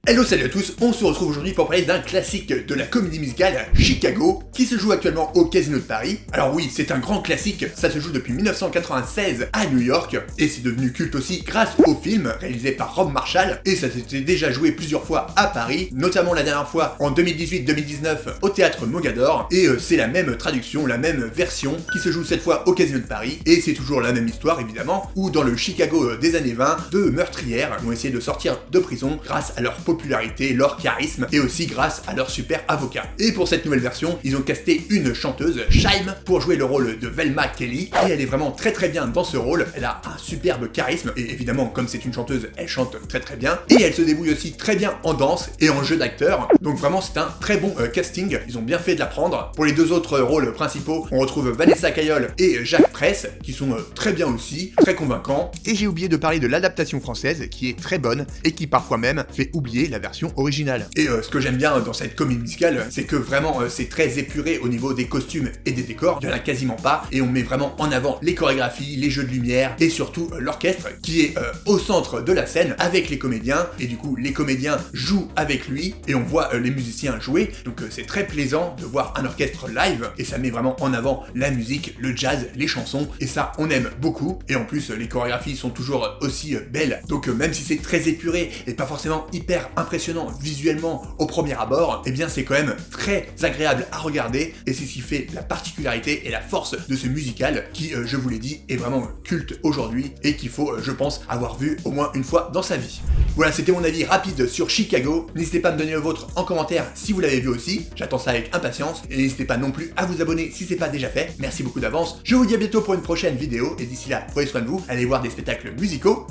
Hello, salut à tous, on se retrouve aujourd'hui pour parler d'un classique de la comédie musicale Chicago, qui se joue actuellement au Casino de Paris. Alors oui, c'est un grand classique, ça se joue depuis 1996 à New York, et c'est devenu culte aussi grâce au film réalisé par Rob Marshall, et ça s'était déjà joué plusieurs fois à Paris, notamment la dernière fois en 2018-2019 au Théâtre Mogador, et c'est la même traduction, la même version, qui se joue cette fois au Casino de Paris, et c'est toujours la même histoire évidemment, où dans le Chicago des années 20, deux meurtrières vont essayer de sortir de prison grâce à leur popularité, leur charisme et aussi grâce à leur super avocat. Et pour cette nouvelle version, ils ont casté une chanteuse, Shy'm, pour jouer le rôle de Velma Kelly, et elle est vraiment très bien dans ce rôle, elle a un superbe charisme, et évidemment comme c'est une chanteuse, elle chante très bien, et elle se débrouille aussi très bien en danse et en jeu d'acteur, donc vraiment c'est un très bon casting, ils ont bien fait de la prendre. Pour les deux autres rôles principaux, on retrouve Vanessa Cayolle et Jacques Press, qui sont très bien aussi, très convaincants, et j'ai oublié de parler de l'adaptation française, qui est très bonne, et qui parfois même fait oublier la version originale. Et ce que j'aime bien dans cette comédie musicale, c'est que vraiment c'est très épuré au niveau des costumes et des décors, il y en a quasiment pas, et on met vraiment en avant les chorégraphies, les jeux de lumière, et surtout l'orchestre qui est au centre de la scène avec les comédiens, et du coup les comédiens jouent avec lui, et on voit les musiciens jouer, donc c'est très plaisant de voir un orchestre live, et ça met vraiment en avant la musique, le jazz, les chansons, et ça on aime beaucoup, et en plus les chorégraphies sont toujours aussi belles, donc même si c'est très épuré et pas forcément hyper impressionnant visuellement au premier abord, eh bien c'est quand même très agréable à regarder, et c'est ce qui fait la particularité et la force de ce musical qui, je vous l'ai dit, est vraiment culte aujourd'hui et qu'il faut, je pense, avoir vu au moins une fois dans sa vie. Voilà, c'était mon avis rapide sur Chicago, n'hésitez pas à me donner le vôtre en commentaire si vous l'avez vu aussi, j'attends ça avec impatience, et n'hésitez pas non plus à vous abonner si c'est pas déjà fait, merci beaucoup d'avance, je vous dis à bientôt pour une prochaine vidéo, et d'ici là, prenez soin de vous, allez voir des spectacles musicaux,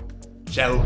ciao.